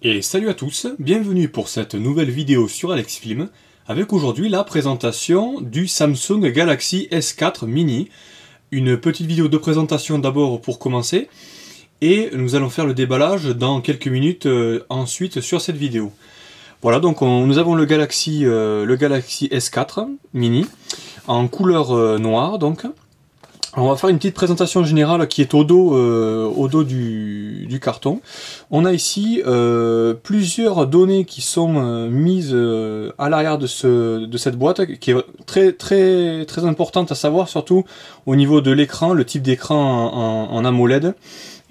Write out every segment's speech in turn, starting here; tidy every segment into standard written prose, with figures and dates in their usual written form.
Et salut à tous, bienvenue pour cette nouvelle vidéo sur AlexFilm, avec aujourd'hui la présentation du Samsung Galaxy S4 Mini. Une petite vidéo de présentation d'abord pour commencer, et nous allons faire le déballage dans quelques minutes ensuite sur cette vidéo. Voilà, donc nous avons le Galaxy S4 Mini, en couleur noire donc. Alors on va faire une petite présentation générale qui est au dos du carton. On a ici plusieurs données qui sont mises à l'arrière de cette boîte, qui est très importante à savoir, surtout au niveau de l'écran, le type d'écran en AMOLED,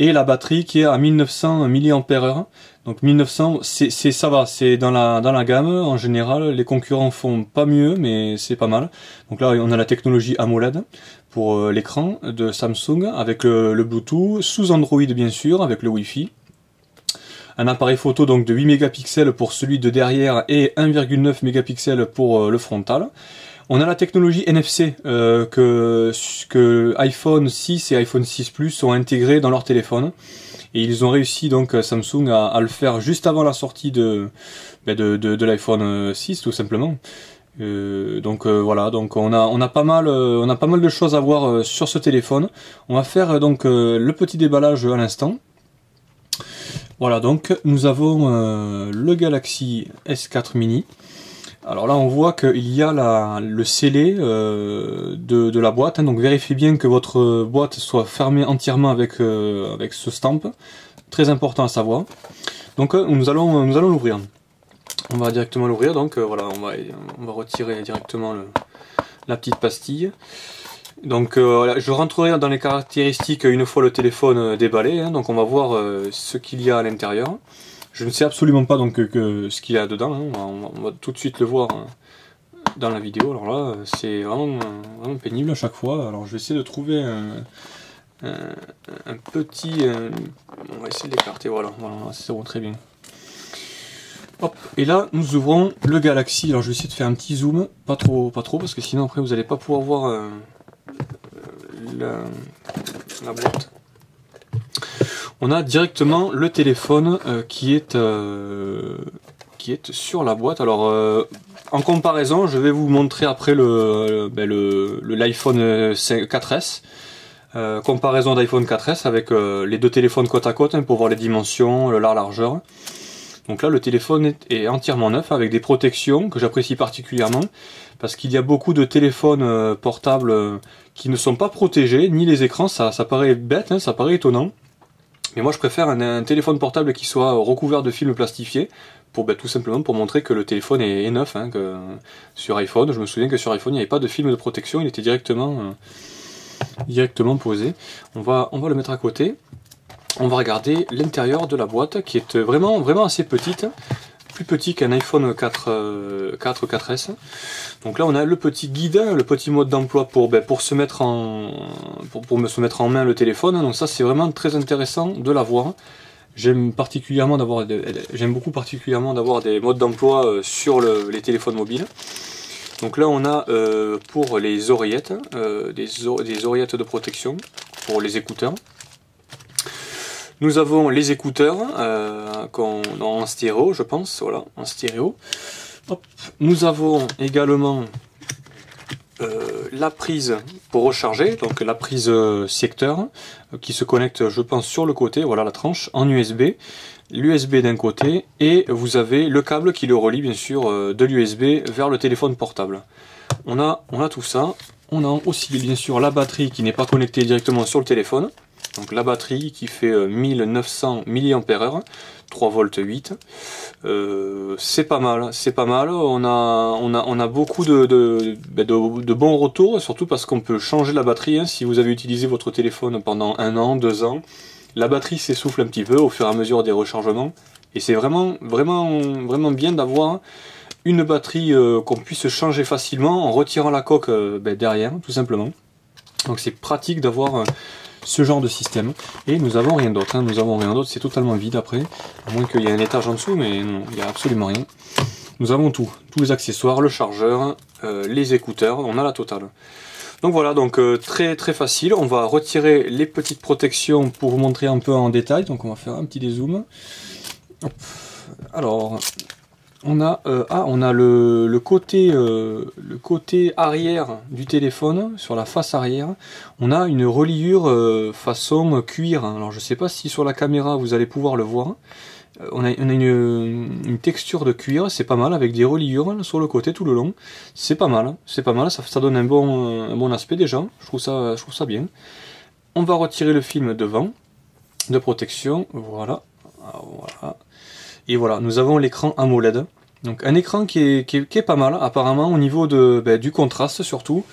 et la batterie qui est à 1900 mAh. Donc 1900, ça va, c'est dans la gamme. En général, les concurrents font pas mieux, mais c'est pas mal. Donc là, on a la technologie AMOLED pour l'écran de Samsung, avec le Bluetooth, sous Android bien sûr, avec le Wi-Fi. Un appareil photo donc de 8 mégapixels pour celui de derrière et 1,9 mégapixels pour le frontal. On a la technologie NFC que iPhone 6 et iPhone 6 Plus ont intégré dans leur téléphone. Et ils ont réussi donc Samsung à le faire juste avant la sortie de l'iPhone 6 tout simplement. Voilà, donc on a pas mal de choses à voir sur ce téléphone. On va faire donc le petit déballage à l'instant. Voilà, donc nous avons le Galaxy S4 Mini. Alors là on voit qu'il y a le scellé de la boîte, hein, donc vérifiez bien que votre boîte soit fermée entièrement avec ce stamp, très important à savoir. Donc nous allons l'ouvrir. On va directement l'ouvrir, donc voilà, on va retirer directement la petite pastille. Donc je rentrerai dans les caractéristiques une fois le téléphone déballé, hein, donc on va voir ce qu'il y a à l'intérieur. Je ne sais absolument pas donc ce qu'il y a dedans, hein. On va tout de suite le voir dans la vidéo. Alors là, c'est vraiment pénible à chaque fois. Alors je vais essayer de trouver un petit... on va essayer d'écarter, voilà, c'est bon, très bien. Hop, et là nous ouvrons le Galaxy. Alors je vais essayer de faire un petit zoom, pas trop parce que sinon après vous n'allez pas pouvoir voir la boîte. On a directement le téléphone qui est sur la boîte. Alors en comparaison, je vais vous montrer après l'iPhone 4S. Comparaison d'iPhone 4S avec les deux téléphones côte à côte, hein, pour voir les dimensions, la largeur. Donc là le téléphone est entièrement neuf avec des protections que j'apprécie particulièrement, parce qu'il y a beaucoup de téléphones portables qui ne sont pas protégés, ni les écrans. Ça paraît bête, hein, ça paraît étonnant. Mais moi je préfère un téléphone portable qui soit recouvert de film plastifié, pour tout simplement pour montrer que le téléphone est neuf, hein, que sur iPhone, je me souviens que sur iPhone il n'y avait pas de film de protection, il était directement posé. On va le mettre à côté. On va regarder l'intérieur de la boîte qui est vraiment assez petite, plus petit qu'un iPhone 4S. Donc là on a le petit guide, le petit mode d'emploi pour se mettre se mettre en main le téléphone. Donc ça c'est vraiment très intéressant de l'avoir. J'aime beaucoup particulièrement d'avoir des modes d'emploi sur les téléphones mobiles. Donc là on a pour les oreillettes, des oreillettes de protection pour les écouteurs. Nous avons les écouteurs en stéréo, je pense, voilà, en stéréo. Hop. Nous avons également la prise pour recharger, donc la prise secteur qui se connecte, je pense, sur le côté, voilà la tranche, en USB. L'USB d'un côté, et vous avez le câble qui le relie bien sûr de l'USB vers le téléphone portable. On a tout ça. On a aussi bien sûr la batterie qui n'est pas connectée directement sur le téléphone. Donc la batterie qui fait 1900 mAh, 3 volts 8. C'est pas mal, c'est pas mal. On a beaucoup de bons retours, surtout parce qu'on peut changer la batterie, hein, si vous avez utilisé votre téléphone pendant 1 an, 2 ans. La batterie s'essouffle un petit peu au fur et à mesure des rechargements. Et c'est vraiment bien d'avoir une batterie qu'on puisse changer facilement en retirant la coque derrière, tout simplement. Donc c'est pratique d'avoir ce genre de système. Et nous avons rien d'autre, hein, c'est totalement vide après, à moins qu'il y ait un étage en dessous, mais non, il n'y a absolument rien. Nous avons tous les accessoires, le chargeur, les écouteurs, on a la totale. Donc voilà, donc très facile. On va retirer les petites protections pour vous montrer un peu en détail. Donc on va faire un petit dézoom. Hop. Alors, on a le côté arrière du téléphone, sur la face arrière, on a une reliure façon cuir. Alors je sais pas si sur la caméra vous allez pouvoir le voir. On a une texture de cuir, c'est pas mal, avec des reliures sur le côté tout le long. C'est pas mal, ça donne un bon aspect déjà, je trouve ça bien. On va retirer le film devant, de protection, voilà. Et voilà, nous avons l'écran AMOLED. Donc un écran qui est pas mal, apparemment, au niveau du contraste surtout.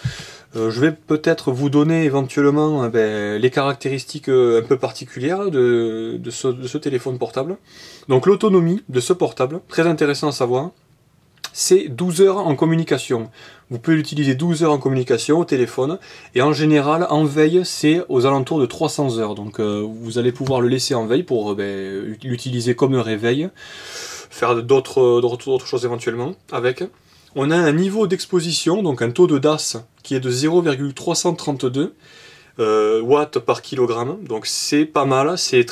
Je vais peut-être vous donner éventuellement les caractéristiques un peu particulières de ce téléphone portable. Donc l'autonomie de ce portable, très intéressant à savoir, c'est 12 heures en communication. Vous pouvez l'utiliser 12 heures en communication au téléphone, et en général, en veille, c'est aux alentours de 300 heures. Donc vous allez pouvoir le laisser en veille pour l'utiliser comme réveil, faire d'autres choses éventuellement avec. On a un niveau d'exposition, donc un taux de DAS qui est de 0,332 watts par kilogramme, donc c'est pas mal, c'est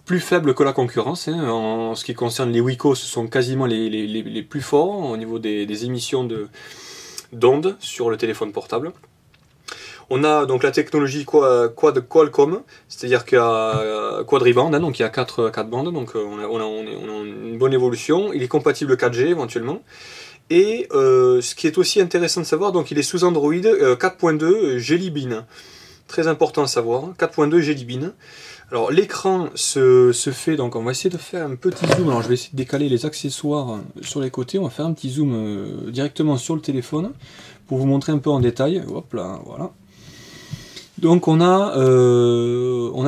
plus faible que la concurrence, hein. En ce qui concerne les Wiko, ce sont quasiment les plus forts au niveau des émissions d'ondes sur le téléphone portable. On a donc la technologie Qualcomm, c'est-à-dire qu'il y a quadriband, hein, donc il y a 4 bandes, donc on a une bonne évolution. Il est compatible 4G éventuellement. Et ce qui est aussi intéressant de savoir, donc il est sous Android 4.2 Jelly Bean. Très important à savoir, 4.2 Jelly Bean. Alors l'écran se fait, donc on va essayer de faire un petit zoom. Alors je vais essayer de décaler les accessoires sur les côtés. On va faire un petit zoom directement sur le téléphone pour vous montrer un peu en détail. Hop là, voilà. Donc on a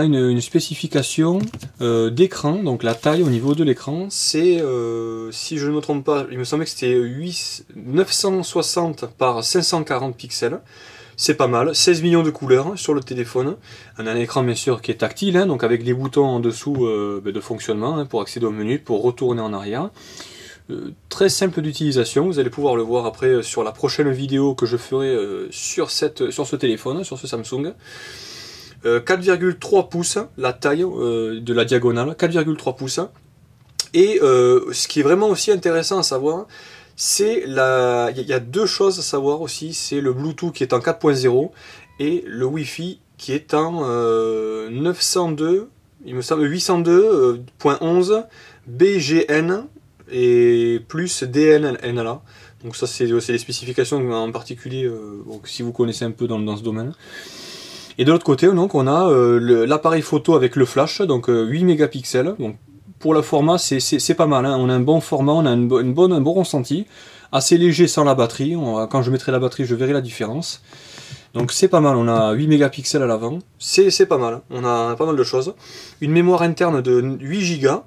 une spécification d'écran, donc la taille au niveau de l'écran, c'est, si je ne me trompe pas, il me semblait que c'était 960 par 540 pixels, c'est pas mal, 16 millions de couleurs sur le téléphone, on a un écran bien sûr qui est tactile, hein, donc avec les boutons en dessous de fonctionnement, hein, pour accéder au menu, pour retourner en arrière. Très simple d'utilisation, vous allez pouvoir le voir après sur la prochaine vidéo que je ferai sur ce téléphone, sur ce Samsung. 4,3 pouces, la taille de la diagonale, 4,3 pouces. Et ce qui est vraiment aussi intéressant à savoir, c'est il y a deux choses à savoir aussi, c'est le Bluetooth qui est en 4.0 et le Wi-Fi qui est en 902, il me semble 802.11 BGN et plus DNLA. Donc ça c'est les spécifications en particulier si vous connaissez un peu dans ce domaine. Et de l'autre côté donc on a l'appareil photo avec le flash, donc 8 mégapixels. Donc pour le format c'est pas mal, hein. On a un bon format, on a un bon ressenti, assez léger sans la batterie. Quand je mettrai la batterie je verrai la différence. Donc c'est pas mal, on a 8 mégapixels à l'avant, c'est pas mal, on a pas mal de choses. Une mémoire interne de 8 Go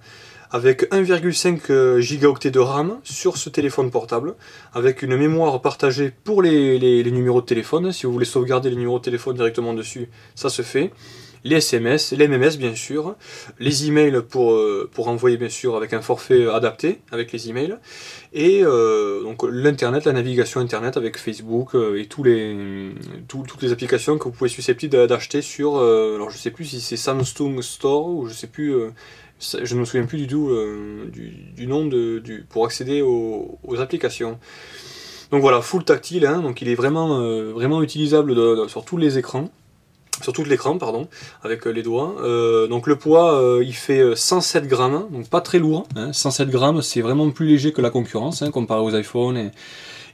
avec 1,5 gigaoctets de RAM sur ce téléphone portable, avec une mémoire partagée pour les numéros de téléphone. Si vous voulez sauvegarder les numéros de téléphone directement dessus, ça se fait. Les SMS, les MMS bien sûr, les emails pour envoyer bien sûr avec un forfait adapté avec les emails, et donc l'internet, la navigation internet avec Facebook et toutes les applications que vous pouvez susceptibles d'acheter sur, alors je sais plus si c'est Samsung Store ou je sais plus, je ne me souviens plus du tout du nom pour accéder aux applications. Donc voilà, full tactile, hein, donc il est vraiment utilisable sur tous les écrans. Sur tout l'écran, pardon, avec les doigts. Donc le poids, il fait 107 grammes, donc pas très lourd. Hein. 107 grammes, c'est vraiment plus léger que la concurrence, hein, comparé aux iPhones.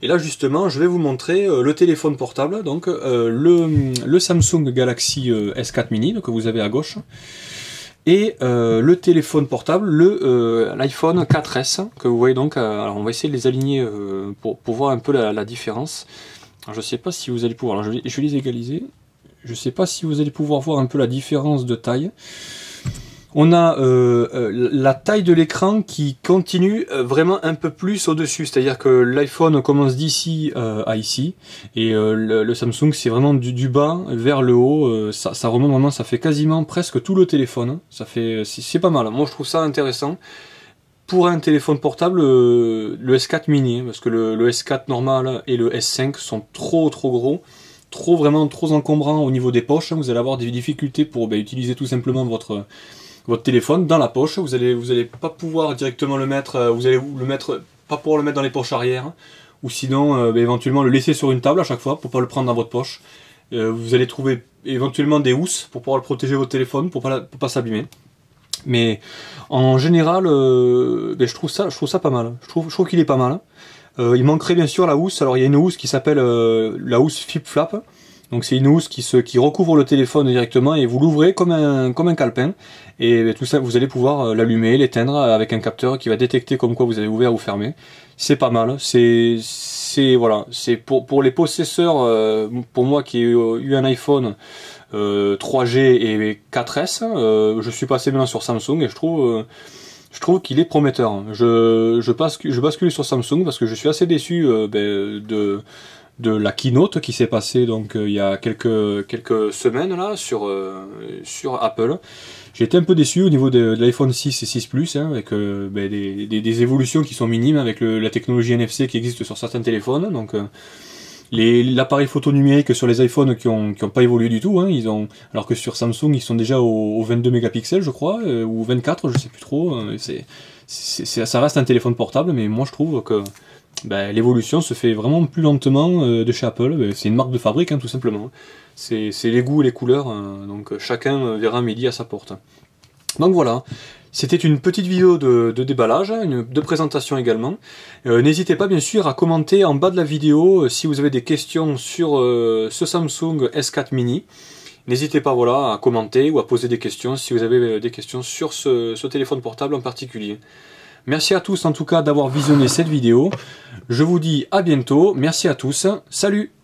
Et là justement, je vais vous montrer le téléphone portable, donc le Samsung Galaxy S4 Mini, que vous avez à gauche, et le téléphone portable, l'iPhone 4S, que vous voyez donc. Alors on va essayer de les aligner pour voir un peu la différence. Alors, je sais pas si vous allez pouvoir, alors, je vais les égaliser. Je ne sais pas si vous allez pouvoir voir un peu la différence de taille. On a la taille de l'écran qui continue vraiment un peu plus au-dessus. C'est-à-dire que l'iPhone commence d'ici à ici. Et le Samsung, c'est vraiment du bas vers le haut. Ça remonte vraiment, ça fait quasiment presque tout le téléphone. C'est pas mal. Moi, je trouve ça intéressant. Pour un téléphone portable, le S4 mini, parce que le S4 normal et le S5 sont trop gros. Vraiment trop encombrant au niveau des poches, vous allez avoir des difficultés pour utiliser tout simplement votre votre téléphone dans la poche. Vous allez pas pouvoir directement le mettre, vous allez le mettre, pas pouvoir le mettre dans les poches arrière, ou sinon éventuellement le laisser sur une table à chaque fois pour pas le prendre dans votre poche. Vous allez trouver éventuellement des housses pour pouvoir le protéger votre téléphone, pour pas s'abîmer. Mais en général, je trouve ça pas mal. Je trouve qu'il est pas mal. Il manquerait bien sûr la housse. Alors il y a une housse qui s'appelle la housse Flip Flap. Donc c'est une housse qui recouvre le téléphone directement et vous l'ouvrez comme un calepin. Et tout ça, vous allez pouvoir l'allumer, l'éteindre avec un capteur qui va détecter comme quoi vous avez ouvert ou fermé. C'est pas mal. Voilà, c'est pour les possesseurs. Pour moi qui ai eu un iPhone 3G et 4S, je suis passé maintenant sur Samsung et je trouve qu'il est prometteur. Je bascule sur Samsung parce que je suis assez déçu de la keynote qui s'est passée donc il y a quelques semaines là sur Apple. J'ai été un peu déçu au niveau de l'iPhone 6 et 6 Plus, avec des évolutions qui sont minimes avec la technologie NFC qui existe sur certains téléphones. Donc l'appareil photo numérique sur les iPhones qui ont pas évolué du tout, alors que sur Samsung ils sont déjà au 22 mégapixels je crois, ou 24, je sais plus trop. Ça reste un téléphone portable, mais moi je trouve que l'évolution se fait vraiment plus lentement de chez Apple. C'est une marque de fabrique, tout simplement. C'est les goûts et les couleurs, donc chacun verra midi à sa porte. Donc voilà, c'était une petite vidéo de déballage, de présentation également. N'hésitez pas bien sûr à commenter en bas de la vidéo si vous avez des questions sur ce Samsung S4 mini. N'hésitez pas à commenter ou à poser des questions si vous avez des questions sur ce téléphone portable en particulier. Merci à tous en tout cas d'avoir visionné cette vidéo. Je vous dis à bientôt. Merci à tous. Salut!